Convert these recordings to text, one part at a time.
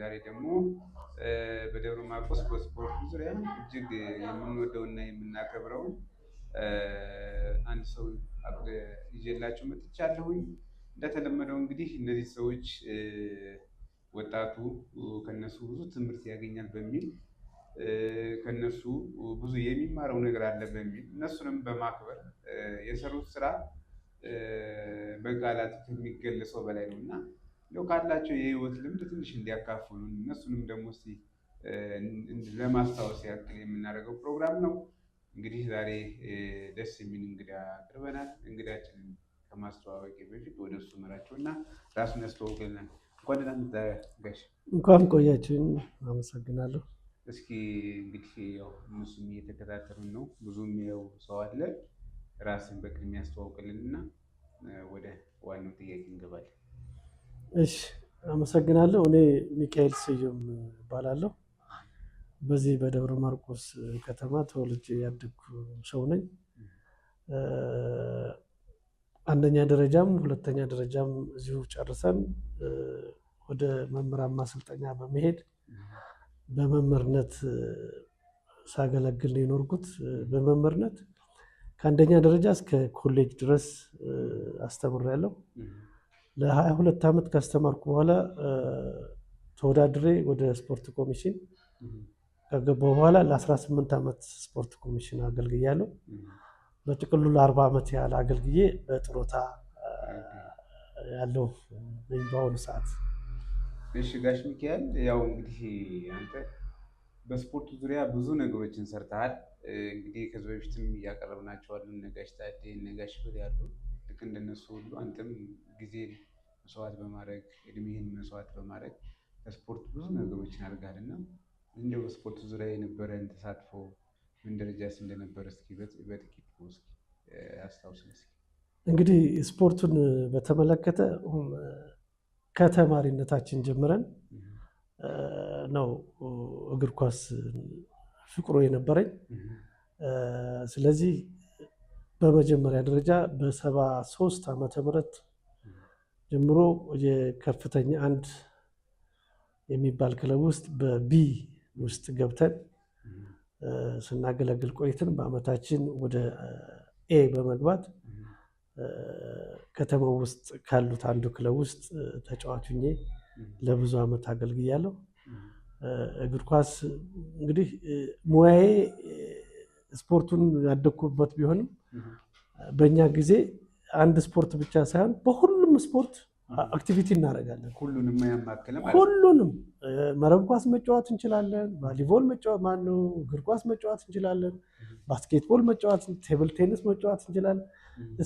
ዛሬ ደግሞ በደብረ ማርቆስ በስፖርት ዙሪያ እጅግ የምንወደውና የምናከብረው አንድ ሰው ይዤላችሁ መጥቻለሁኝ። እንደተለመደው እንግዲህ እነዚህ ሰዎች ወጣቱ ከነሱ ብዙ ትምህርት ያገኛል በሚል ከነሱ ብዙ የሚማረው ነገር አለ በሚል እነሱንም በማክበር የሰሩት ስራ በቃላት ከሚገለጸው በላይ ነው እና እንደው ካላቸው የህይወት ልምድ ትንሽ እንዲያካፍሉን እነሱንም ደግሞ እስቲ ለማስታወስ ያክል የምናደርገው ፕሮግራም ነው። እንግዲህ ዛሬ ደስ የሚል እንግዳ አቅርበናል። እንግዳችንን ከማስተዋወቅ በፊት ወደ እሱ መራቸው እና ራሱን ያስተዋውቅልናል። እንኳን ደህና መጣህ ጋሽ። እንኳን ቆያችሁኝ። አመሰግናለሁ። እስኪ እንግዲህ ያው እነሱም እየተከታተሉን ነው፣ ብዙም ያው ሰው አለ። ራስን በቅድሚያ ያስተዋውቅልንና ወደ ዋናው ጥያቄ እንገባለን። እሺ፣ አመሰግናለሁ። እኔ ሚካኤል ስዩም እባላለሁ። በዚህ በደብረ ማርቆስ ከተማ ተወልጄ ያደግኩ ሰው ነኝ። አንደኛ ደረጃም ሁለተኛ ደረጃም እዚሁ ጨርሰን ወደ መምህራን ማሰልጠኛ በመሄድ በመምህርነት ሳገለግል የኖርኩት። በመምህርነት ከአንደኛ ደረጃ እስከ ኮሌጅ ድረስ አስተምሬያለሁ። ለ22 ዓመት ካስተማርኩ በኋላ ተወዳድሬ ወደ ስፖርት ኮሚሽን ከገባሁ በኋላ ለ18 ዓመት ስፖርት ኮሚሽን አገልግያለሁ። በጥቅሉ ለ40 ዓመት ያህል አገልግዬ በጥሮታ ያለው በአሁኑ ሰዓት። እሺ ጋሽ ሚካኤል፣ ያው እንግዲህ አንተ በስፖርቱ ዙሪያ ብዙ ነገሮችን ሰርተሃል። እንግዲህ ከዚህ በፊትም እያቀረብናቸው አሉ ነጋሽ ታዴ፣ ነጋሽ ፍሬ ያሉ ልክ እንደነሱ ሁሉ አንተም ጊዜ መስዋዕት በማድረግ እድሜህን መስዋዕት በማድረግ በስፖርት ብዙ ነገሮችን አድርጋል እና እንደው በስፖርት ዙሪያ የነበረን ተሳትፎ ምን ደረጃስ እንደነበረ እስኪ በጥቂቱ እስኪ አስታውስን። እስኪ እንግዲህ ስፖርቱን በተመለከተ ከተማሪነታችን ጀምረን ነው እግር ኳስ ፍቅሩ የነበረኝ። ስለዚህ በመጀመሪያ ደረጃ በ73 ዓመተ ምህረት ጀምሮ የከፍተኛ አንድ የሚባል ክለብ ውስጥ በቢ ውስጥ ገብተን ስናገለግል ቆይተን በአመታችን ወደ ኤ በመግባት ከተማው ውስጥ ካሉት አንዱ ክለብ ውስጥ ተጫዋች ሆኜ ለብዙ ዓመት አገልግያለሁ። እግር ኳስ እንግዲህ ሙያዬ ስፖርቱን ያደግኩበት ቢሆንም በእኛ ጊዜ አንድ ስፖርት ብቻ ሳይሆን በሁሉም ስፖርት አክቲቪቲ እናደርጋለን። ሁሉንም ያማከለ ማለት ሁሉንም መረብ ኳስ መጫወት እንችላለን፣ ቫሊቦል መጫወት ማነው፣ እግር ኳስ መጫወት እንችላለን፣ ባስኬትቦል መጫወት፣ ቴብል ቴኒስ መጫወት እንችላለን።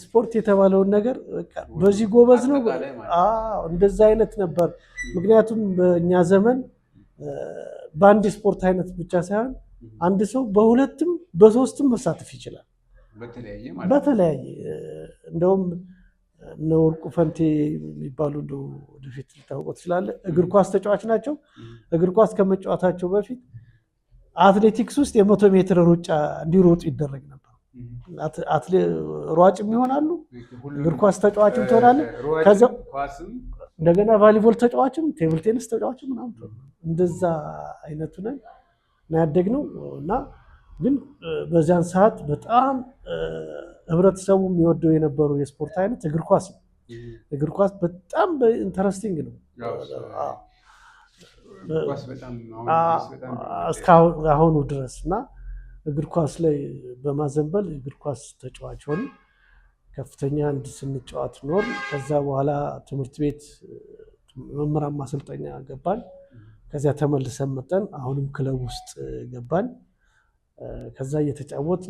ስፖርት የተባለውን ነገር በዚህ ጎበዝ ነው። እንደዛ አይነት ነበር። ምክንያቱም በእኛ ዘመን በአንድ ስፖርት አይነት ብቻ ሳይሆን አንድ ሰው በሁለትም በሶስትም መሳተፍ ይችላል። በተለያየ እንደውም እነ ወርቁ ፈንቴ የሚባሉ ወደፊት ልታውቀው ትችላለህ። እግር ኳስ ተጫዋች ናቸው። እግር ኳስ ከመጫወታቸው በፊት አትሌቲክስ ውስጥ የ100 ሜትር ሩጫ እንዲሮጡ ይደረግ ነበር። ሯጭም ይሆናሉ፣ እግር ኳስ ተጫዋችም ትሆናለህ። ከዛ እንደገና ቫሊቦል ተጫዋችም፣ ቴብል ቴኒስ ተጫዋችም ምናምን እንደዛ አይነቱ ነን ያደግነው እና ግን በዚያን ሰዓት በጣም ህብረተሰቡ የሚወደው የነበረው የስፖርት አይነት እግር ኳስ ነው። እግር ኳስ በጣም ኢንተረስቲንግ ነው። እስካሁኑ ድረስ እና እግር ኳስ ላይ በማዘንበል እግር ኳስ ተጫዋች ሆን ከፍተኛ አንድ ስንጫወት ኖር። ከዛ በኋላ ትምህርት ቤት መምህራን ማሰልጠኛ ገባን። ከዚያ ተመልሰን መጠን አሁንም ክለብ ውስጥ ገባን። ከዛ እየተጫወት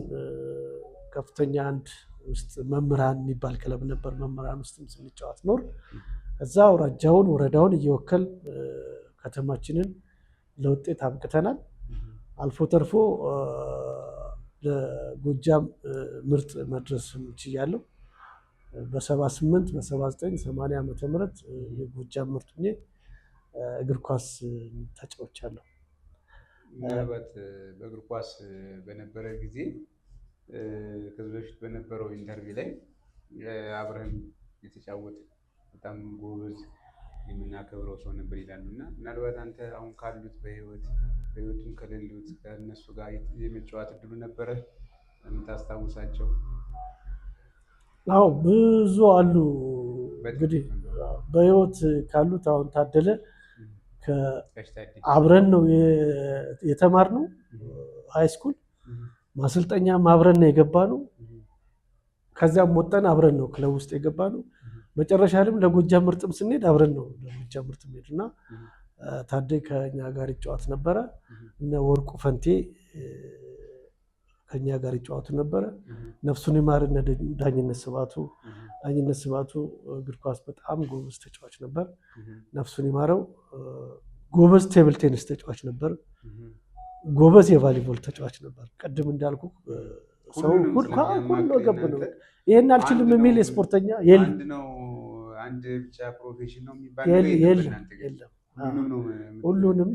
ከፍተኛ አንድ ውስጥ መምህራን የሚባል ክለብ ነበር። መምህራን ውስጥም ስንጫወት ኖር። ከዛ አውራጃውን ወረዳውን እየወከል ከተማችንን ለውጤት አብቅተናል። አልፎ ተርፎ ለጎጃም ምርጥ መድረስ ችያለሁ። በ78 በ79 80 ዓመተ ምህረት የጎጃም ምርጥ ሆኜ እግር ኳስ ተጫውቻለሁ። ምናልባት በእግር ኳስ በነበረ ጊዜ ከዚህ በፊት በነበረው ኢንተርቪው ላይ አብረን የተጫወት በጣም ጎበዝ የምናከብረው ሰው ነበር ይላሉ። እና ምናልባት አንተ አሁን ካሉት በህይወቱም ከሌሉት ከእነሱ ጋር የመጫወት እድሉ ነበረ የምታስታውሳቸው? አዎ ብዙ አሉ። እንግዲህ በህይወት ካሉት አሁን ታደለ አብረን ነው የተማርነው። ሃይ ስኩል ማሰልጠኛም አብረን ነው የገባነው። ከዚያም ወጣን አብረን ነው ክለብ ውስጥ የገባነው። መጨረሻ ላይም ለጎጃም ምርጥም ስንሄድ አብረን ነው ለጎጃም ምርጥም ሄድና ታዴ ከኛ ጋር ይጫወት ነበረ። እነ ወርቁ ፈንቴ ከኛ ጋር ይጫወቱ ነበረ። ነፍሱን ይማር እነ ዳኝነት ስባቱ እግር ኳስ በጣም ጎበዝ ተጫዋች ነበር። ነፍሱን ይማረው። ጎበዝ ቴብል ቴኒስ ተጫዋች ነበር። ጎበዝ የቫሊቦል ተጫዋች ነበር። ቅድም እንዳልኩ ሰው ሁሉ ገብ ነው። ይሄን አልችልም የሚል የስፖርተኛ የለም። አንድ ብቻ ፕሮፌሽን ነው የሚባል የለም። ሁሉንም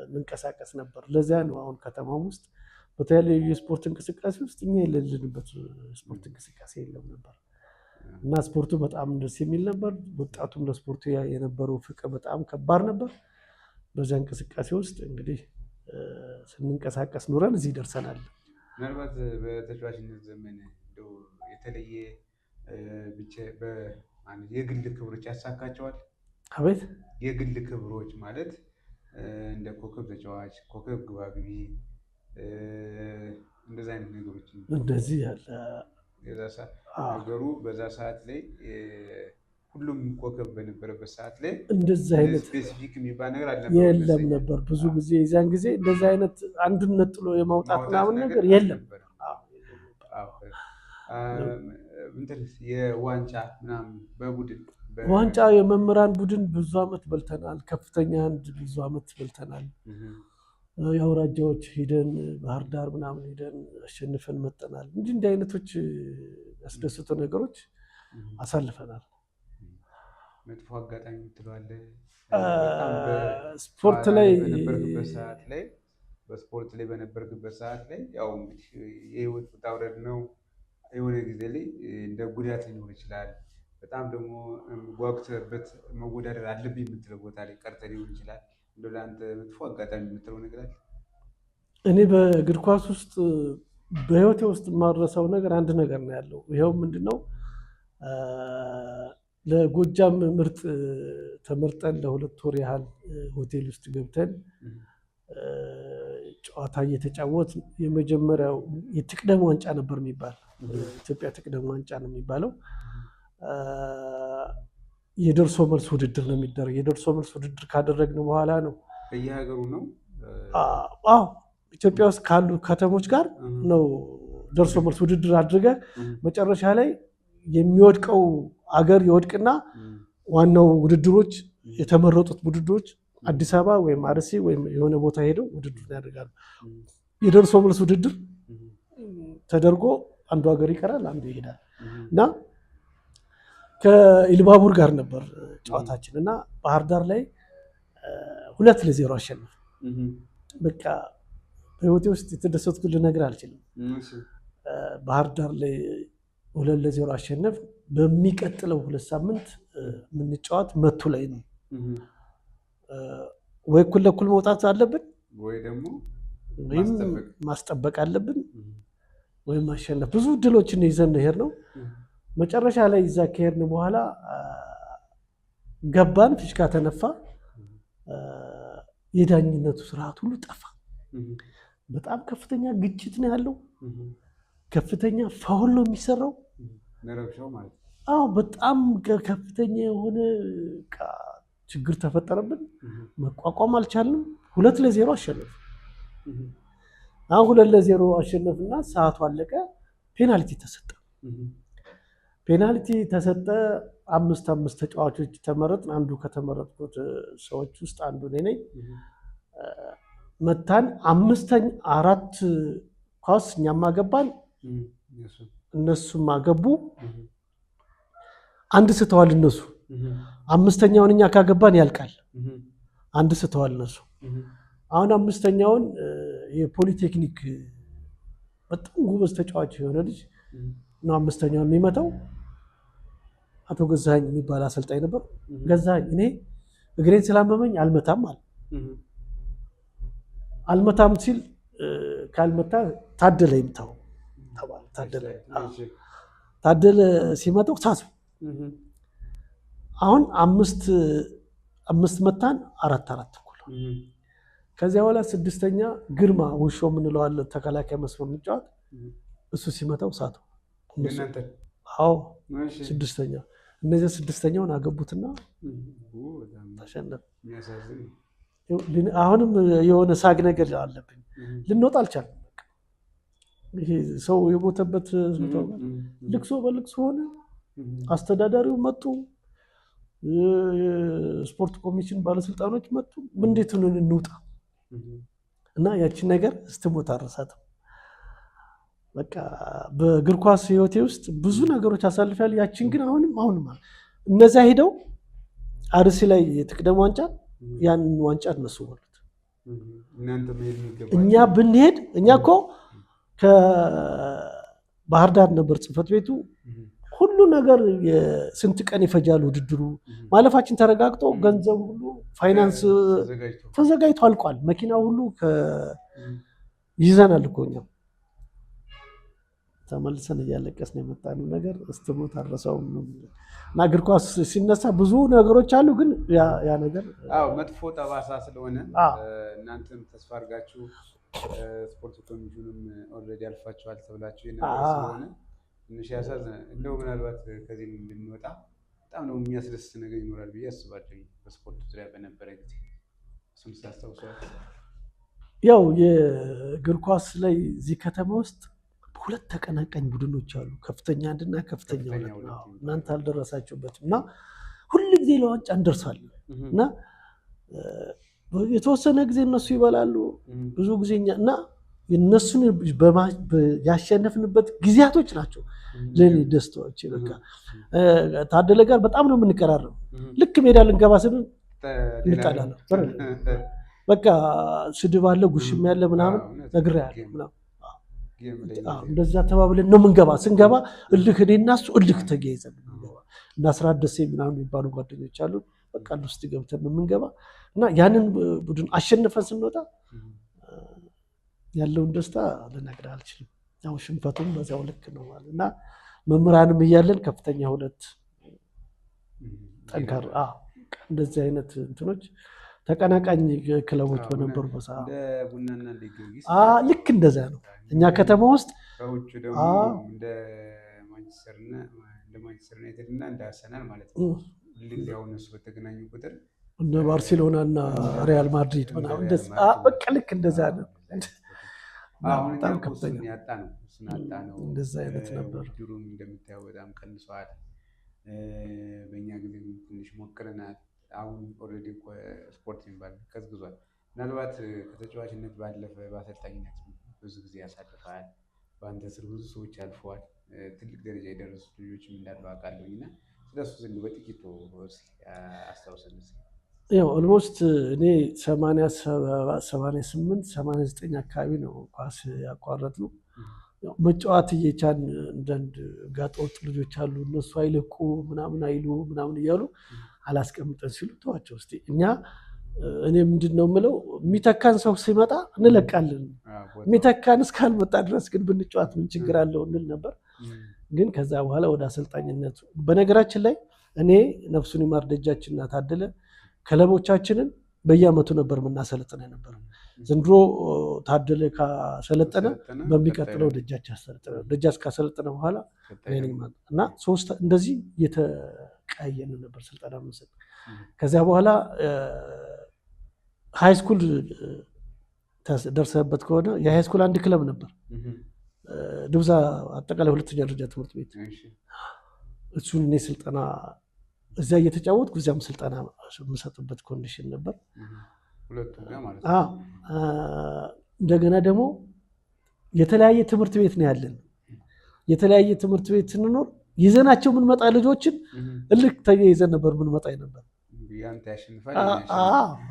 እንንቀሳቀስ ነበር። ለዚያ ነው አሁን ከተማም ውስጥ በተለያዩ የስፖርት እንቅስቃሴ ውስጥ እኛ የሌለንበት ስፖርት እንቅስቃሴ የለም ነበር እና ስፖርቱ በጣም ደስ የሚል ነበር። ወጣቱም ለስፖርቱ የነበረው ፍቅር በጣም ከባድ ነበር። በዚያ እንቅስቃሴ ውስጥ እንግዲህ ስንንቀሳቀስ ኑረን እዚህ ደርሰናል። ምናልባት በተጫዋችነት ዘመን የተለየ ብቻ የግል ክብሮች ያሳካቸዋል? አቤት የግል ክብሮች ማለት እንደ ኮከብ ተጫዋች፣ ኮከብ ግባግቢ እንደዚህ አይነት ነገሮች እንደዚህ ያለ ነገሩ በዛ ሰዓት ላይ ሁሉም ኮከብ በነበረበት ሰዓት ላይ እንደዚህ አይነት ስፔሲፊክ የሚባል ነገር የለም ነበር። ብዙ ጊዜ የዚያን ጊዜ እንደዚህ አይነት አንዱን ነጥሎ የማውጣት ምናምን ነገር የለም። የዋንጫ ምናምን በቡድን ዋንጫ የመምህራን ቡድን ብዙ አመት በልተናል። ከፍተኛ አንድ ብዙ አመት በልተናል። የአውራጃዎች ሂደን ባህር ዳር ምናምን ሂደን አሸንፈን መጠናል። እንዲህ አይነቶች ያስደስቱ ነገሮች አሳልፈናል። መጥፎ አጋጣሚ ትለዋለህ? ስፖርት ላይ በስፖርት ላይ በነበርክበት ሰዓት ላይ ያው እንግዲህ የህይወት ውጣ ውረድ ነው። የሆነ ጊዜ ላይ እንደ ጉዳት ሊኖር ይችላል። በጣም ደግሞ ጓጉተህበት መወዳደር አለብኝ የምትለው ቦታ ላይ ቀርተህ ሊሆን ይችላል። እንደው ለአንተ መጥፎ አጋጣሚ የምትለው ነገር አለ? እኔ በእግር ኳስ ውስጥ በህይወቴ ውስጥ የማረሳው ነገር አንድ ነገር ነው ያለው። ይኸው ምንድነው? ለጎጃም ምርጥ ተመርጠን ለ2 ወር ያህል ሆቴል ውስጥ ገብተን ጨዋታ እየተጫወት የመጀመሪያው የትቅደም ዋንጫ ነበር የሚባል ኢትዮጵያ ትቅደም ዋንጫ ነው የሚባለው። የደርሶ መልስ ውድድር ነው የሚደረግ። የደርሶ መልስ ውድድር ካደረግን በኋላ ነው በየሀገሩ ነው። አዎ ኢትዮጵያ ውስጥ ካሉ ከተሞች ጋር ነው ደርሶ መልስ ውድድር አድርገ መጨረሻ ላይ የሚወድቀው አገር ይወድቅና ዋናው ውድድሮች የተመረጡት ውድድሮች አዲስ አበባ ወይም አርሲ ወይም የሆነ ቦታ ሄደው ውድድር ያደርጋሉ። የደርሶ መልስ ውድድር ተደርጎ አንዱ ሀገር ይቀራል፣ አንዱ ይሄዳል እና ከኢልባቡር ጋር ነበር ጨዋታችን እና ባህር ዳር ላይ 2-0 አሸነፍ። በቃ በህይወቴ ውስጥ የተደሰትኩት ልነግርህ አልችልም። ባህር ዳር ላይ 2-0 አሸነፍ። በሚቀጥለው 2 ሳምንት የምንጫወት መቱ ላይ ነው። ወይ እኩል ለእኩል መውጣት አለብን ወይ ደግሞ ማስጠበቅ አለብን ወይም ማሸነፍ። ብዙ ድሎችን ይዘን ሄድ ነው። መጨረሻ ላይ እዛ ከሄድን በኋላ ገባን፣ ፊሽካ ተነፋ። የዳኝነቱ ስርዓት ሁሉ ጠፋ። በጣም ከፍተኛ ግጭት ነው ያለው። ከፍተኛ ፋውል ነው የሚሰራው። ነረብሻው ማለት አዎ፣ በጣም ከፍተኛ የሆነ ችግር ተፈጠረብን። መቋቋም አልቻልንም። 2-0 አሸነፍ። አሁን 2-0 አሸነፍና ሰዓቱ አለቀ። ፔናልቲ ተሰጠ። ፔናልቲ ተሰጠ። 5 ተጫዋቾች ተመረጥን። አንዱ ከተመረጥኩት ሰዎች ውስጥ አንዱ እኔ ነኝ። መታን 4 ኳስ እኛም አገባን፣ እነሱም አገቡ። አንድ ስተዋል እነሱ። 5ኛውን እኛ ካገባን ያልቃል። አንድ ስተዋል እነሱ። አሁን 5ኛውን የፖሊቴክኒክ በጣም ጎበዝ ተጫዋች የሆነ ልጅ ነው 5ኛውን የሚመታው። አቶ ገዛኸኝ የሚባል አሰልጣኝ ነበር። ገዛኸኝ እኔ እግሬን ስላመመኝ አልመታም አለ። አልመታም ሲል ካልመታ ታደለ ይምታው ተባለ። ታደለ ሲመጣው ሳቱ። አሁን አምስት መታን 4-4 እኩል። ከዚያ በኋላ ስድስተኛ ግርማ ውሾ የምንለው አለ ተከላካይ መስመር የሚጫወት እሱ ሲመታው ሳቱ። አዎ ስድስተኛ እነዚህ ስድስተኛውን አገቡትና ተሸነፈ። አሁንም የሆነ ሳግ ነገር አለብኝ። ልንወጣ አልቻልንም። ይሄ ሰው የሞተበት ልቅሶ በልቅሶ ሆነ። አስተዳዳሪው መጡ፣ ስፖርት ኮሚሽን ባለስልጣኖች መጡ። እንዴት ሆነን እንውጣ እና ያችን ነገር ስትሞት አረሳትም። በቃ በእግር ኳስ ህይወቴ ውስጥ ብዙ ነገሮች አሳልፋለሁ። ያችን ግን አሁንም እነዛ ሄደው አርሲ ላይ የትቅደም ዋንጫ ያን ዋንጫ እነሱ ወሉት። እኛ ብንሄድ እኛ እኮ ከባህር ዳር ነበር ጽህፈት ቤቱ። ሁሉ ነገር የስንት ቀን ይፈጃል ውድድሩ ማለፋችን ተረጋግጦ ገንዘብ ሁሉ ፋይናንስ ተዘጋጅቶ አልቋል። መኪና ሁሉ ይዘናል እኮ እኛም ተመልሰን እያለቀስን የመጣነው ነገር እስትሞት አረሳውም ነው። እና እግር ኳስ ሲነሳ ብዙ ነገሮች አሉ፣ ግን ያ ነገር መጥፎ ጠባሳ ስለሆነ እናንተም ተስፋ አድርጋችሁ ስፖርት ኮሚሽኑም ኦልሬዲ አልፋችኋል ተብላችሁ የነበረ ስለሆነ ትንሽ ያሳዝናል። እንደው ምናልባት ከዚህም እንድንወጣ በጣም ነው የሚያስደስት ነገር ይኖራል ብዬ አስባለሁ። በስፖርቱ ዙሪያ በነበረ ጊዜ እሱም ሳስታውሰዋል። ያው የእግር ኳስ ላይ እዚህ ከተማ ውስጥ ሁለት ተቀናቃኝ ቡድኖች አሉ፣ ከፍተኛ አንድና ከፍተኛ ሁለት። እናንተ አልደረሳችሁበትም እና ሁሉ ጊዜ ለዋንጫ እንደርሳለን እና የተወሰነ ጊዜ እነሱ ይበላሉ ብዙ ጊዜኛ እና እነሱን ያሸነፍንበት ጊዜያቶች ናቸው ለኔ ደስታዎች። በቃ ታደለ ጋር በጣም ነው የምንቀራረው። ልክ ሜዳ ልንገባ ስንል እንጣላለን። በቃ ስድብ አለ፣ ጉሽም ያለ ምናምን ነግሬሃለሁ ምናምን እንደዛ ተባብለን ነው የምንገባ። ስንገባ እልህ እኔ እና እሱ እልህ ተያይዘን የምንገባ እና አስራት ደሴ ምናምን የሚባሉ ጓደኞች አሉ። በቃ ውስጥ ገብተን ነው የምንገባ እና ያንን ቡድን አሸንፈን ስንወጣ ያለውን ደስታ ልነግርህ አልችልም። ያው ሽንፈቱም በዛው ልክ ነው ማለት እና መምህራንም እያለን ከፍተኛ ሁለት ጠንካራ እንደዚህ አይነት እንትኖች ተቀናቃኝ ክለቦች በነበሩ በሰዓት ልክ እንደዛ ነው። እኛ ከተማ ውስጥ ከውጭ ደግሞ እንደ ማንቸስተር ዩናይትድ እና እንደ አርሰናል ማለት ነው። ሁልጊዜ አሁን እነሱ በተገናኙ ቁጥር እነ ባርሴሎና እና ሪያል ማድሪድ ምናምን በቃ ልክ እንደዛ ነው። አሁን በጣም ከፍተኛ ያጣ ነው። እንደዛ አይነት ነበር። ውድድሩም እንደምታየው በጣም ቀንሷል። በእኛ ጊዜ ትንሽ ሞክረናል። አሁን ኦልሬዲ ስፖርት የሚባል ቀዝቅዟል። ምናልባት ከተጫዋችነት ባለፈ በአሰልጣኝነት ብዙ ጊዜ ያሳልፈሃል። በአንተ ስር ብዙ ሰዎች አልፈዋል። ትልቅ ደረጃ የደረሱ ልጆችም እንዳሉ አውቃለሁኝ እና ስለሱ ዘንድ በጥቂቱ አስታውሰን። ያው ኦልሞስት እኔ 88 89 አካባቢ ነው ኳስ ያቋረጥ ነው። መጫወት እየቻን እንደንድ ጋጠወጥ ልጆች አሉ። እነሱ አይለቁ ምናምን አይሉ ምናምን እያሉ አላስቀምጠን ሲሉ ተዋቸው እስቲ እኛ እኔ ምንድን ነው የምለው የሚተካን ሰው ሲመጣ እንለቃለን። የሚተካን እስካልመጣ ድረስ ግን ብንጫወት ምን ችግር አለው እንል ነበር። ግን ከዛ በኋላ ወደ አሰልጣኝነቱ በነገራችን ላይ እኔ ነፍሱን ይማር ደጃችንና ታደለ ክለቦቻችንን በየአመቱ ነበር የምናሰለጥነው ነበር። ዘንድሮ ታደለ ካሰለጠነ በሚቀጥለው ደጃች ያሰለጥነ፣ ደጃች ካሰለጠነ በኋላ እና ሶስት እንደዚህ የተቀያየን ነበር ስልጠና የምንሰጥ። ከዚያ በኋላ ሃይስኩል ደርሰበት ከሆነ የሃይስኩል አንድ ክለብ ነበር ድብዛ አጠቃላይ ሁለተኛ ደረጃ ትምህርት ቤት። እሱን እኔ ስልጠና እዚያ እየተጫወትኩ እዚያም ስልጠና የምሰጥበት ኮንዲሽን ነበር። እንደገና ደግሞ የተለያየ ትምህርት ቤት ነው ያለን። የተለያየ ትምህርት ቤት ስንኖር ይዘናቸው ምንመጣ ልጆችን እልክ ተያይዘን ነበር ምንመጣ ነበር።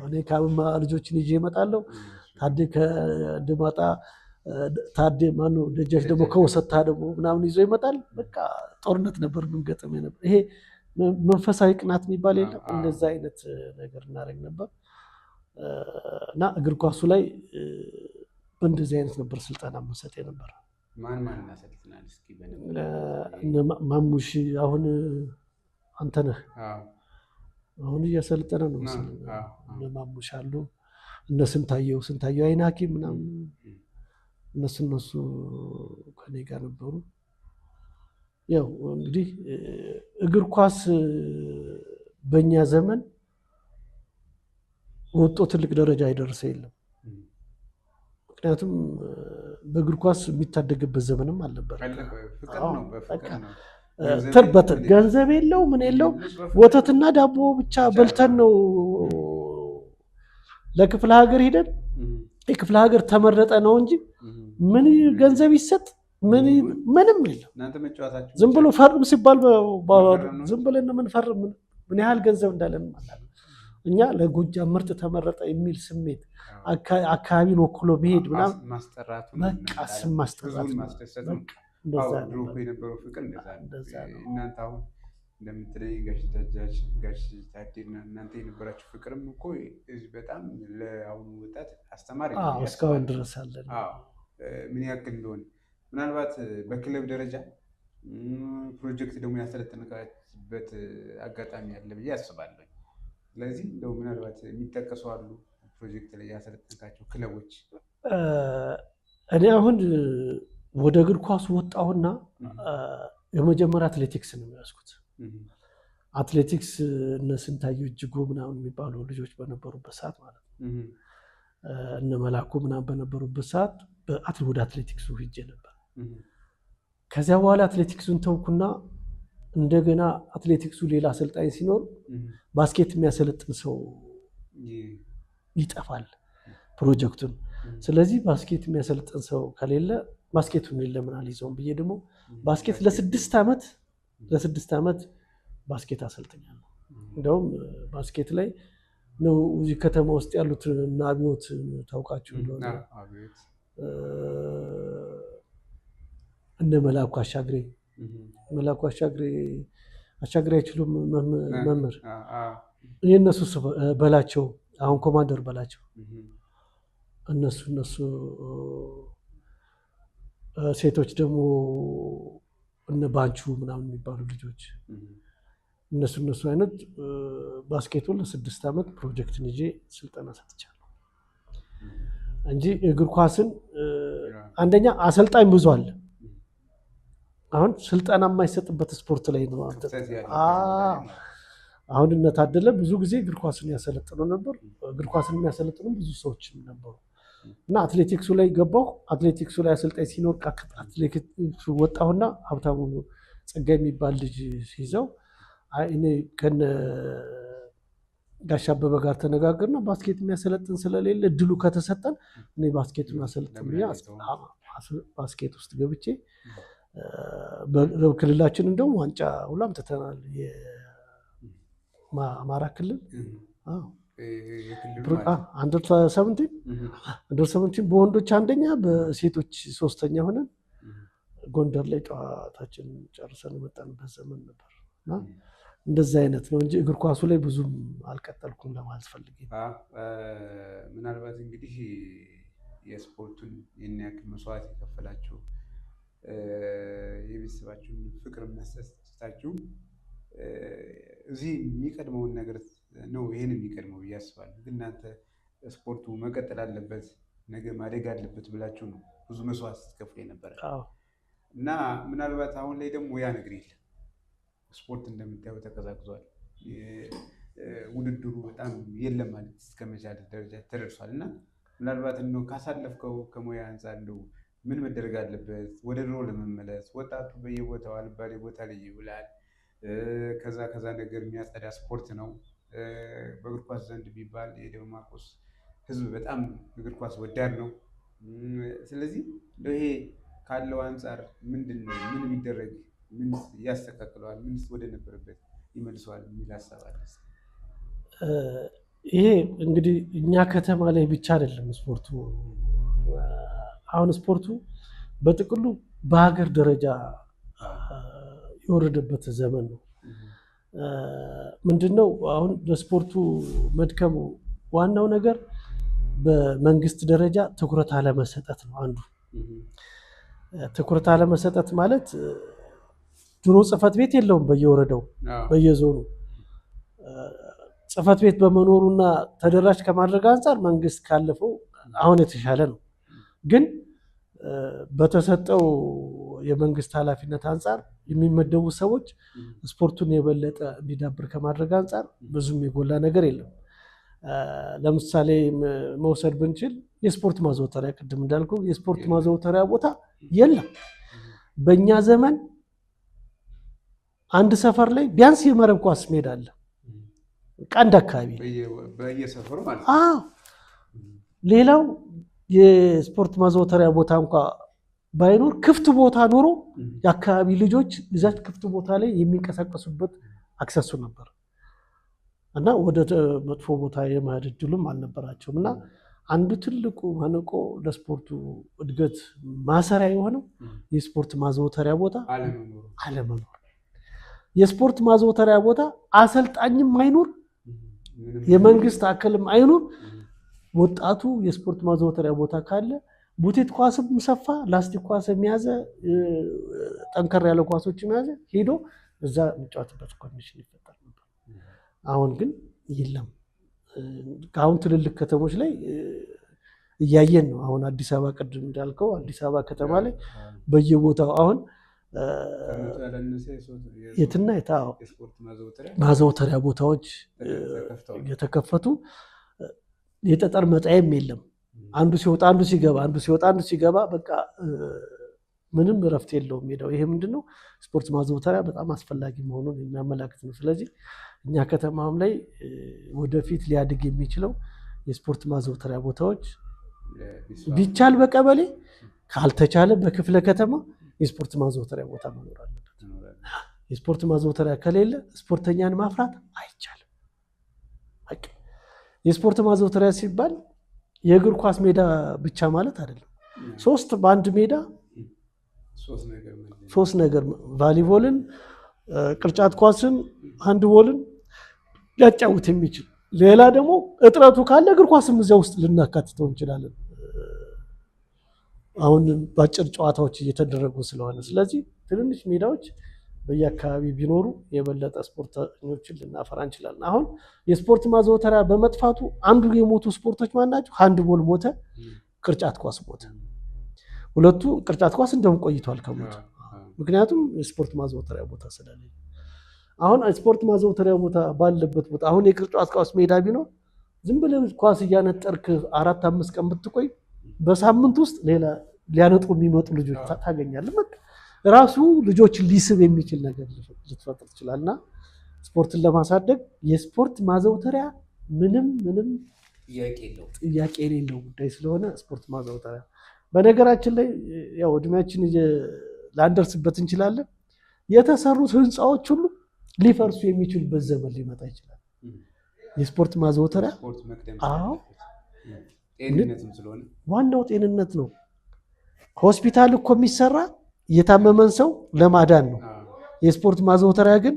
እኔ ከአብማ ልጆችን ይዤ እመጣለሁ። ታዴ ከድማጣ ታዴ ማነው ደጃች ደግሞ ከወሰታ ደግሞ ምናምን ይዞ ይመጣል። በቃ ጦርነት ነበር ምንገጥም ነበር። ይሄ መንፈሳዊ ቅናት የሚባል የለም። እንደዛ አይነት ነገር እናደርግ ነበር እና እግር ኳሱ ላይ በእንደዚህ አይነት ነበር ስልጠና መሰጥ ነበር። ማን ያሰልጥናል? እስኪ ማሙሽ አሁን አንተነህ አሁን እያሰለጠነ ነው መሰለኝ። ማሙሽ አሉ እነ ስንታየው አይን ሐኪም ምናምን እነሱ ከኔ ጋር ነበሩ። ያው እንግዲህ እግር ኳስ በእኛ ዘመን ወጦ ትልቅ ደረጃ የደረሰ የለም። ምክንያቱም በእግር ኳስ የሚታደግበት ዘመንም አልነበረ። ገንዘብ የለው ምን የለው ወተትና ዳቦ ብቻ በልተን ነው ለክፍለ ሀገር ሄደን የክፍለ ሀገር ተመረጠ ነው እንጂ ምን ገንዘብ ይሰጥ ምንም የለም። ዝም ብሎ ፈርም ሲባል ዝም ብለን የምንፈርም ምን ያህል ገንዘብ እንዳለን ማለት እኛ ለጎጃም ምርጥ ተመረጠ የሚል ስሜት አካባቢን ወክሎ መሄድ ምናምን ማስጠራቱ በቃ ስም ማስጠራቱ የነበረው ፍቅር እንደዛ ነው። እናንተ አሁን እንደምትለይ ጋሽ ታዴና እናንተ የነበራችሁ ፍቅርም እኮ በጣም ለአሁኑ ወጣት አስተማሪ ነው። እስካሁን ድረስ አለን። ምን ያክል እንደሆነ ምናልባት በክለብ ደረጃ ፕሮጀክት ደግሞ ያሰለጠንካችበት አጋጣሚ አለ ብዬ አስባለሁ። ስለዚህ እንደው ምናልባት የሚጠቀሱ አሉ ፕሮጀክት ላይ ያሰለጠንካቸው ክለቦች? እኔ አሁን ወደ እግር ኳሱ ወጣሁና የመጀመሪያ አትሌቲክስ ነው የሚያስኩት። አትሌቲክስ እነ ስንታየው እጅጉ ምናምን የሚባሉ ልጆች በነበሩበት ሰዓት ማለት ነው እነ መላኩ ምናምን በነበሩበት ሰዓት ወደ አትሌቲክሱ ሂጄ ነበር። ከዚያ በኋላ አትሌቲክሱን ተውኩና እንደገና አትሌቲክሱ ሌላ አሰልጣኝ ሲኖር ባስኬት የሚያሰለጥን ሰው ይጠፋል ፕሮጀክቱን። ስለዚህ ባስኬት የሚያሰለጥን ሰው ከሌለ ባስኬቱን ለምን አልይዘውም ብዬ ደግሞ ባስኬት ለስድስት ዓመት ባስኬት አሰልጥኛለሁ። እንደውም ባስኬት ላይ ነው እዚህ ከተማ ውስጥ ያሉት እና አብዮት ታውቃችሁ እንደሆነ እነ መላኩ አሻግሬ አይችሉም መምህር የእነሱ በላቸው አሁን ኮማንደር በላቸው እነሱ ሴቶች ደግሞ እነ ባንቹ ምናምን የሚባሉ ልጆች እነሱ አይነት ባስኬቱን ለ6 ዓመት ፕሮጀክትን ይዤ ስልጠና ሰጥቻለሁ እንጂ እግር ኳስን አንደኛ አሰልጣኝ ብዙ አለ። አሁን ስልጠና የማይሰጥበት ስፖርት ላይ ነው። አሁን እነ ታደለ ብዙ ጊዜ እግር ኳስን ያሰለጥኑ ነበር። እግር ኳስን የሚያሰለጥኑ ብዙ ሰዎችም ነበሩ እና አትሌቲክሱ ላይ ገባሁ። አትሌቲክሱ ላይ አሰልጣኝ ሲኖር አትሌቲክሱ ወጣሁና ሀብታሙ ጸጋ የሚባል ልጅ ሲይዘው እኔ ከነ ጋሽ አበበ ጋር ተነጋገርና ባስኬት የሚያሰለጥን ስለሌለ እድሉ ከተሰጠን እኔ ባስኬቱን አሰልጥን ብዬ ባስኬት ውስጥ ገብቼ በክልላችን እንደውም ዋንጫ ሁሉ አምጥተናል። የአማራ ክልል አንደር 17 በወንዶች አንደኛ በሴቶች 3ኛ ሆነን ጎንደር ላይ ጨዋታችን ጨርሰን የመጣንበት ዘመን ነበር እና እንደዛ አይነት ነው እንጂ እግር ኳሱ ላይ ብዙም አልቀጠልኩም ለማለት ፈልጌ። ምናልባት እንግዲህ የስፖርቱን ይህን ያክል መስዋዕት የከፈላችሁ የቤተሰባችሁን ፍቅር የሚያስደስታችሁ እዚህ የሚቀድመውን ነገር ነው ይሄን የሚቀድመው ብዬ አስባለሁ። ግን እናንተ ስፖርቱ መቀጠል አለበት ነገ ማደግ አለበት ብላችሁ ነው ብዙ መስዋዕት ስትከፍሉ የነበረ እና ምናልባት አሁን ላይ ደግሞ ያ ነገር የለም። ስፖርት እንደምታየው ተቀዛቅዟል። ውድድሩ በጣም የለም ማለት እስከመቻል ደረጃ ተደርሷል እና ምናልባት ነው ካሳለፍከው ከሙያ አንፃር እንደው ምን መደረግ አለበት ወደ ድሮ ለመመለስ? ወጣቱ በየቦታው አልባሌ ቦታ ላይ ይውላል። ከዛ ነገር የሚያጸዳ ስፖርት ነው። በእግር ኳስ ዘንድ ቢባል የደብረ ማርቆስ ሕዝብ በጣም እግር ኳስ ወዳድ ነው። ስለዚህ ይሄ ካለው አንፃር ምንድን ነው ምን ቢደረግ ምን ያስተካክለዋል? ምንስ ወደ ነበረበት ይመልሰዋል የሚል ሀሳብ አለ? ይሄ እንግዲህ እኛ ከተማ ላይ ብቻ አይደለም ስፖርቱ። አሁን ስፖርቱ በጥቅሉ በሀገር ደረጃ የወረደበት ዘመን ነው። ምንድነው አሁን ለስፖርቱ መድከሙ ዋናው ነገር በመንግስት ደረጃ ትኩረት አለመሰጠት ነው አንዱ። ትኩረት አለመሰጠት ማለት ድሮ ጽህፈት ቤት የለውም በየወረዳው በየዞኑ። ጽህፈት ቤት በመኖሩና ተደራሽ ከማድረግ አንጻር መንግስት ካለፈው አሁን የተሻለ ነው። ግን በተሰጠው የመንግስት ኃላፊነት አንጻር የሚመደቡ ሰዎች ስፖርቱን የበለጠ እንዲዳብር ከማድረግ አንጻር ብዙም የጎላ ነገር የለም። ለምሳሌ መውሰድ ብንችል የስፖርት ማዘውተሪያ ቅድም እንዳልኩ የስፖርት ማዘውተሪያ ቦታ የለም። በእኛ ዘመን አንድ ሰፈር ላይ ቢያንስ የመረብ ኳስ ሜዳ አለ። ቀንድ አካባቢ በየሰፈሩ ማለት ነው። ሌላው የስፖርት ማዘውተሪያ ቦታ እንኳ ባይኖር ክፍት ቦታ ኖሮ የአካባቢ ልጆች እዛች ክፍት ቦታ ላይ የሚንቀሳቀሱበት አክሰሱ ነበር እና ወደ መጥፎ ቦታ የመሄድ እድሉም አልነበራቸውም። እና አንዱ ትልቁ ማነቆ ለስፖርቱ እድገት ማሰሪያ የሆነው የስፖርት ማዘውተሪያ ቦታ አለመኖር። የስፖርት ማዘውተሪያ ቦታ አሰልጣኝም አይኖር፣ የመንግስት አካልም አይኖር። ወጣቱ የስፖርት ማዘውተሪያ ቦታ ካለ ቡቴት ኳስም ሰፋ፣ ላስቲክ ኳስ የሚያዘ ጠንከር ያለ ኳሶች የሚያዘ ሄዶ እዛ የሚጫወትበት ኮንዲሽን ይፈጠር ነበር። አሁን ግን የለም። አሁን ትልልቅ ከተሞች ላይ እያየን ነው። አሁን አዲስ አበባ ቅድም እንዳልከው አዲስ አበባ ከተማ ላይ በየቦታው አሁን የትና የታ ማዘውተሪያ ቦታዎች የተከፈቱ የጠጠር መጣያም የለም። አንዱ ሲወጣ አንዱ ሲገባ፣ አንዱ ሲወጣ አንዱ ሲገባ፣ በቃ ምንም እረፍት የለውም ሜዳው። ይሄ ምንድነው ስፖርት ማዘውተሪያ በጣም አስፈላጊ መሆኑን የሚያመላክት ነው። ስለዚህ እኛ ከተማም ላይ ወደፊት ሊያድግ የሚችለው የስፖርት ማዘውተሪያ ቦታዎች ቢቻል በቀበሌ ካልተቻለ በክፍለ ከተማ የስፖርት ማዘውተሪያ ቦታ መኖር አለበት። የስፖርት ማዘውተሪያ ከሌለ ስፖርተኛን ማፍራት አይቻልም። የስፖርት ማዘውተሪያ ሲባል የእግር ኳስ ሜዳ ብቻ ማለት አይደለም። ሶስት በአንድ ሜዳ ሶስት ነገር ቫሊቦልን፣ ቅርጫት ኳስን፣ ሃንድቦልን ሊያጫውት የሚችል ሌላ ደግሞ እጥረቱ ካለ እግር ኳስም እዚያ ውስጥ ልናካትተው እንችላለን። አሁን ባጭር ጨዋታዎች እየተደረጉ ስለሆነ ስለዚህ ትንንሽ ሜዳዎች በየአካባቢ ቢኖሩ የበለጠ ስፖርተኞችን ልናፈራ እንችላለን። አሁን የስፖርት ማዘውተሪያ በመጥፋቱ አንዱ የሞቱ ስፖርቶች ማን ናቸው? ሃንድቦል ሞተ፣ ቅርጫት ኳስ ሞተ። ሁለቱ ቅርጫት ኳስ እንደውም ቆይቷል ከሞቱ። ምክንያቱም የስፖርት ማዘውተሪያ ቦታ ስለሌለ። አሁን ስፖርት ማዘውተሪያ ቦታ ባለበት ቦታ አሁን የቅርጫት ኳስ ሜዳ ቢኖር ዝም ብለህ ኳስ እያነጠርክ 4-5 ቀን ብትቆይ በሳምንት ውስጥ ሌላ ሊያነጡ የሚመጡ ልጆች ታገኛለህ። በቃ ራሱ ልጆችን ሊስብ የሚችል ነገር ልትፈጥር ትችላለና ስፖርትን ለማሳደግ የስፖርት ማዘውተሪያ ምንም ጥያቄ የሌለው ጉዳይ ስለሆነ ስፖርት ማዘውተሪያ በነገራችን ላይ ያው እድሜያችን ላንደርስበት እንችላለን። የተሰሩት ህንፃዎች ሁሉ ሊፈርሱ የሚችሉበት ዘመን ሊመጣ ይችላል። የስፖርት ማዘውተሪያ ዋናው ጤንነት ነው። ሆስፒታል እኮ የሚሰራ የታመመን ሰው ለማዳን ነው። የስፖርት ማዘውተሪያ ግን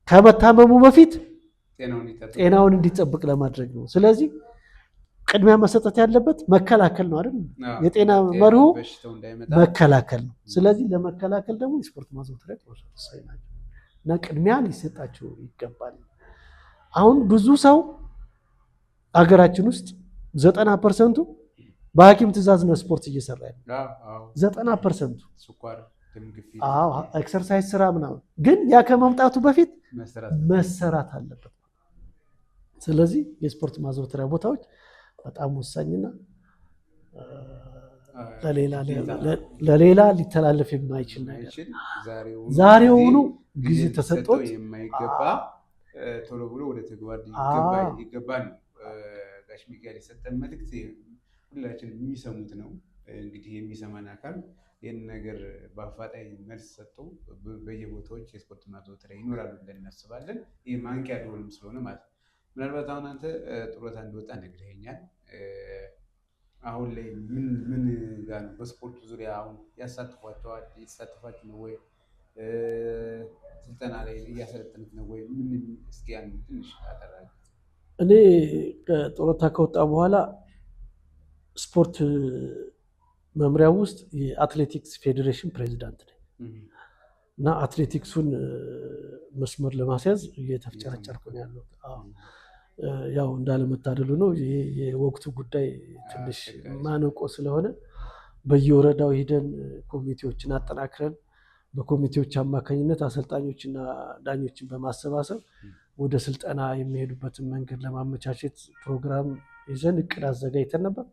ከመታመሙ በፊት ጤናውን እንዲጠብቅ ለማድረግ ነው። ስለዚህ ቅድሚያ መሰጠት ያለበት መከላከል ነው አይደል? የጤና መርሁ መከላከል ነው። ስለዚህ ለመከላከል ደግሞ የስፖርት ማዘውተሪያ ወሳኝ ናቸው እና ቅድሚያ ሊሰጣቸው ይገባል። አሁን ብዙ ሰው ሀገራችን ውስጥ 90% በሐኪም ትዕዛዝ ነው ስፖርት እየሰራ ያለው 90%። ኤክሰርሳይዝ ስራ ምናምን፣ ግን ያ ከመምጣቱ በፊት መሰራት አለበት። ስለዚህ የስፖርት ማዘውተሪያ ቦታዎች በጣም ወሳኝና ለሌላ ሊተላለፍ የማይችል ነገር ዛሬውኑ ጊዜ ተሰጥቶት የማይገባ ቶሎ ብሎ ወደ ተግባር ይገባ ነው። ጋሽ ሚካኤል የሰጠን መልእክት ሁላችን የሚሰሙት ነው። እንግዲህ የሚሰማን አካል ይህን ነገር በአፋጣኝ መልስ ሰጥቶ በየቦታዎች የስፖርት ማዘውተሪያ ይኖራሉ ብለን እናስባለን። ይህ ማንቂያ ደወልም ስለሆነ ማለት ነው። ምናልባት አሁን አንተ ጡረታ እንደወጣ ነግረኸኛል። አሁን ላይ ምን ጋር ነው በስፖርቱ ዙሪያ አሁን ያሳትፏቸዋል? የተሳተፋችሁ ነው ወይ? ስልጠና ላይ እያሰለጠኑት ነው ወይ? ምን እስኪ ያን ትንሽ አጠራኝ። እኔ ጡረታ ከወጣ በኋላ ስፖርት መምሪያ ውስጥ የአትሌቲክስ ፌዴሬሽን ፕሬዚዳንት ነኝ እና አትሌቲክሱን መስመር ለማስያዝ እየተፍጨረጨርኩ ነው ያለሁት። ያው እንዳለመታደሉ ነው የወቅቱ ጉዳይ ትንሽ ማነቆ ስለሆነ በየወረዳው ሂደን ኮሚቴዎችን አጠናክረን በኮሚቴዎች አማካኝነት አሰልጣኞችና ዳኞችን በማሰባሰብ ወደ ስልጠና የሚሄዱበትን መንገድ ለማመቻቸት ፕሮግራም ይዘን እቅድ አዘጋጅተን ነበር።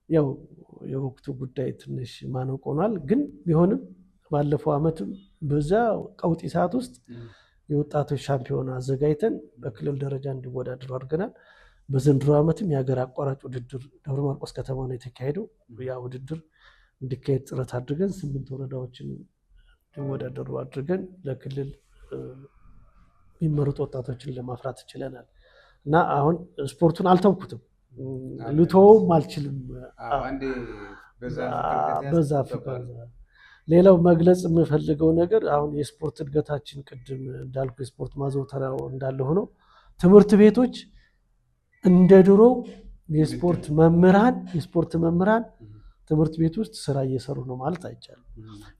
ያው የወቅቱ ጉዳይ ትንሽ ማነቆ ሆኗል። ግን ቢሆንም ባለፈው ዓመትም በዛ ቀውጢ ሰዓት ውስጥ የወጣቶች ሻምፒዮና አዘጋጅተን በክልል ደረጃ እንዲወዳደሩ አድርገናል። በዘንድሮ ዓመትም የሀገር አቋራጭ ውድድር ደብረ ማርቆስ ከተማ ነው የተካሄደው። ያ ውድድር እንዲካሄድ ጥረት አድርገን 8 ወረዳዎችን እንዲወዳደሩ አድርገን ለክልል የሚመሩት ወጣቶችን ለማፍራት ችለናል እና አሁን ስፖርቱን አልተውኩትም፣ ልተወውም አልችልም። በዛ ፍቅር ሌላው መግለጽ የምፈልገው ነገር አሁን የስፖርት እድገታችን ቅድም እንዳልኩ የስፖርት ማዘውተሪያው እንዳለ ሆኖ ትምህርት ቤቶች እንደ ድሮ የስፖርት መምህራን ትምህርት ቤት ውስጥ ስራ እየሰሩ ነው ማለት አይቻልም።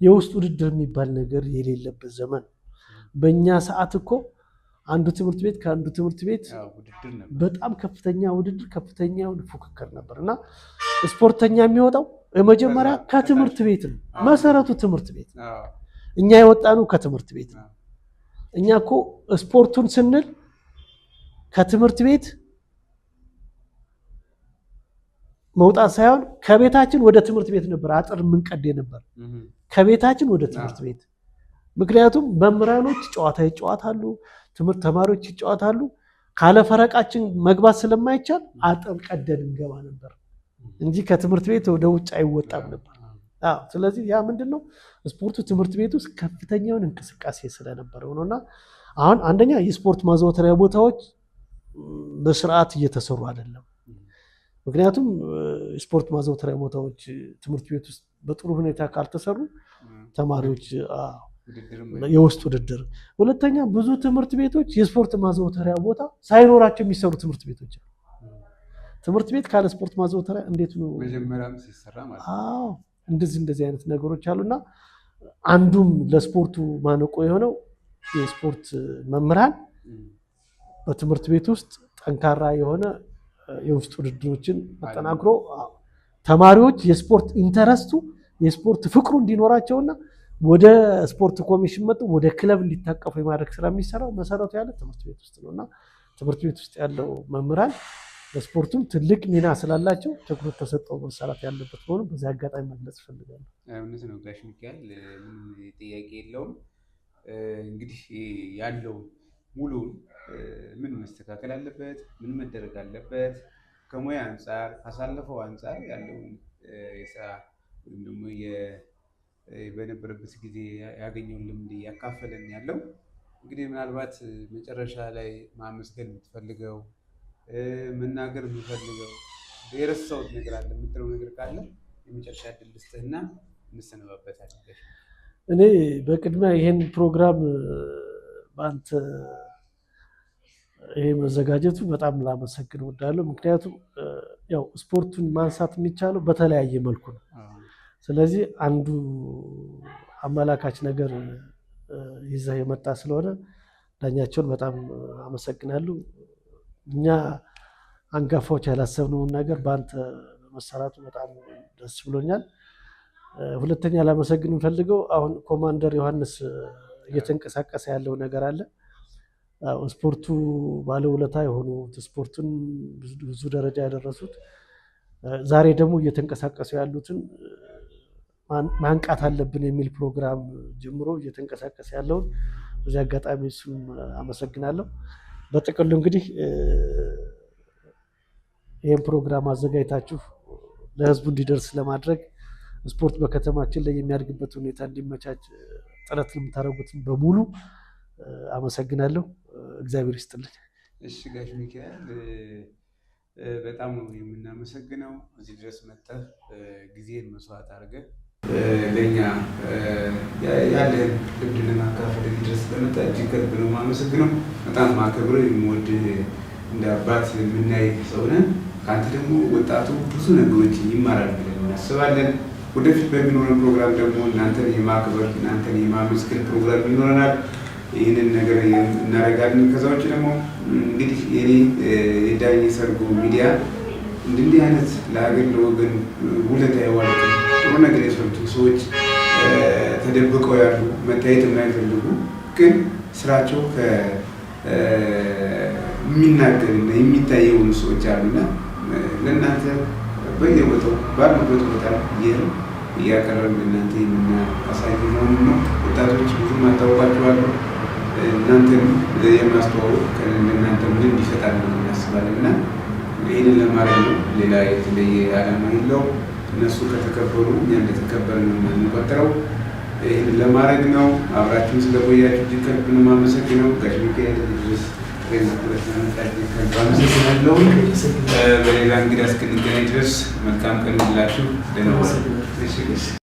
የውስጥ ውድድር የሚባል ነገር የሌለበት ዘመን። በእኛ ሰዓት እኮ አንዱ ትምህርት ቤት ከአንዱ ትምህርት ቤት በጣም ከፍተኛ ውድድር፣ ከፍተኛ ፉክክር ነበር እና ስፖርተኛ የሚወጣው የመጀመሪያ ከትምህርት ቤት ነው። መሰረቱ ትምህርት ቤት ነው። እኛ የወጣነው ከትምህርት ቤት ነው። እኛ እኮ ስፖርቱን ስንል ከትምህርት ቤት መውጣት ሳይሆን ከቤታችን ወደ ትምህርት ቤት ነበር አጥር የምንቀድ ነበር፣ ከቤታችን ወደ ትምህርት ቤት። ምክንያቱም መምህራኖች ጨዋታ ይጫወታሉ፣ ትምህርት ተማሪዎች ይጫወታሉ። ካለ ፈረቃችን መግባት ስለማይቻል አጥር ቀደን እንገባ ነበር እንጂ ከትምህርት ቤት ወደ ውጭ አይወጣም ነበር። ስለዚህ ያ ምንድነው ስፖርቱ ትምህርት ቤት ውስጥ ከፍተኛውን እንቅስቃሴ ስለነበረው ነውና አሁን አንደኛ የስፖርት ማዘውተሪያ ቦታዎች በስርዓት እየተሰሩ አይደለም። ምክንያቱም ስፖርት ማዘውተሪያ ቦታዎች ትምህርት ቤት ውስጥ በጥሩ ሁኔታ ካልተሰሩ ተማሪዎች የውስጥ ውድድር፣ ሁለተኛ ብዙ ትምህርት ቤቶች የስፖርት ማዘውተሪያ ቦታ ሳይኖራቸው የሚሰሩ ትምህርት ቤቶች አሉ። ትምህርት ቤት ካለ ስፖርት ማዘውተሪያ እንዴት ነው መጀመሪያም ሲሰራ ማለት ነው? እንደዚህ አይነት ነገሮች አሉና አንዱም ለስፖርቱ ማነቆ የሆነው የስፖርት መምህራን በትምህርት ቤት ውስጥ ጠንካራ የሆነ የውስጥ ውድድሮችን አጠናክሮ ተማሪዎች የስፖርት ኢንተረስቱ የስፖርት ፍቅሩ እንዲኖራቸውና ወደ ስፖርት ኮሚሽን መጥተው ወደ ክለብ እንዲታቀፉ የማድረግ ስራ የሚሰራው መሰረቱ ያለ ትምህርት ቤት ውስጥ ነውና ትምህርት ቤት ውስጥ ያለው መምህራን ለስፖርቱም ትልቅ ሚና ስላላቸው ትኩረት ተሰጠው መሰራት ያለበት ሆኖ በዚህ አጋጣሚ መግለጽ እፈልጋለሁ። እውነት ነው ጋሽ ሚካኤል፣ ምንም ጥያቄ የለውም። እንግዲህ ያለው ሙሉውን ምን መስተካከል አለበት፣ ምን መደረግ አለበት፣ ከሙያ አንጻር ካሳለፈው አንጻር ያለውን የስራ ወይም ደግሞ በነበረበት ጊዜ ያገኘውን ልምድ እያካፈለን ያለው እንግዲህ ምናልባት መጨረሻ ላይ ማመስገን የምትፈልገው መናገር የምፈልገው የረሳሁት ነገር አለ የምትለው ነገር ካለ የመጨረሻ ዕድል ልስጥህና እንሰነባበታለን። እኔ በቅድሚያ ይሄን ፕሮግራም በአንተ ይሄ መዘጋጀቱ በጣም ላመሰግን እወዳለሁ። ምክንያቱም ያው ስፖርቱን ማንሳት የሚቻለው በተለያየ መልኩ ነው። ስለዚህ አንዱ አመላካች ነገር ይዘህ የመጣ ስለሆነ ዳኛቸውን በጣም አመሰግናለሁ። እኛ አንጋፋዎች ያላሰብነውን ነገር በአንተ መሰራቱ በጣም ደስ ብሎኛል። ሁለተኛ ላመሰግን የምፈልገው አሁን ኮማንደር ዮሐንስ እየተንቀሳቀሰ ያለው ነገር አለ። ስፖርቱ ባለውለታ የሆኑት ስፖርቱን ብዙ ደረጃ ያደረሱት ዛሬ ደግሞ እየተንቀሳቀሱ ያሉትን ማንቃት አለብን የሚል ፕሮግራም ጀምሮ እየተንቀሳቀሰ ያለውን በዚህ አጋጣሚ እሱን አመሰግናለሁ። በጥቅሉ እንግዲህ ይህን ፕሮግራም አዘጋጅታችሁ ለህዝቡ እንዲደርስ ለማድረግ ስፖርት በከተማችን ላይ የሚያድግበት ሁኔታ እንዲመቻች ጥረት የምታደርጉትን በሙሉ አመሰግናለሁ። እግዚአብሔር ይስጥልኝ። እሺ ጋሽ ሚካኤል በጣም ነው የምናመሰግነው። እዚህ ድረስ መጥተህ ጊዜን መስዋዕት አድርገህ ለእኛ ያለን ልምድ ለማካፈል ድረስ ስለመጣ እጅግ ከልብ ነው የማመሰግነው። በጣም ማከብረው የምወድህ እንደ አባት የምናይ ሰው ነህ። ከአንተ ደግሞ ወጣቱ ብዙ ነገሮች ይማራል ብለን እናስባለን። ወደፊት በሚኖረን ፕሮግራም ደግሞ እናንተን የማክበር እናንተን የማመስገን ፕሮግራም ይኖረናል። ይህንን ነገር እናደርጋለን። ከዛ ውጭ ደግሞ እንግዲህ የኔ የዳኝ ሰርጎ ሚዲያ እንዲህ አይነት ለሀገር ለወገን ውለታ የዋሉት ጥሩ ነገር የሰሩት ሰዎች ተደብቀው ያሉ መታየት የማይፈልጉ ግን ስራቸው የሚናገርና የሚታይ የሆኑ ሰዎች አሉና ለእናንተ በየቦታው ባሉበት ቦታ እያቀረብን ለእናንተ የምናሳይ መሆኑን ነው። ወጣቶች ብዙ ማታወቃችኋለሁ እናንተን የማስተዋወቅ ለእናንተ ምን ይፈጣል ነው እናስባለን እና ይህንን ለማድረግ ነው። ሌላ የተለየ ዓላማ የለው። እነሱ ከተከበሩ እኛ እንደተከበርን ነው የምንቆጥረው። ይህንን ለማድረግ ነው። አብራችሁን ስለቆያችሁ እጅግ ከልብ ነው የማመሰግነው። ጋሽ ሚካኤል ድረስ አመሰግናለሁ። በሌላ እንግዳ እስክንገናኝ ድረስ መልካም ቀን ይሁንላችሁ። ደህና ዋሉ።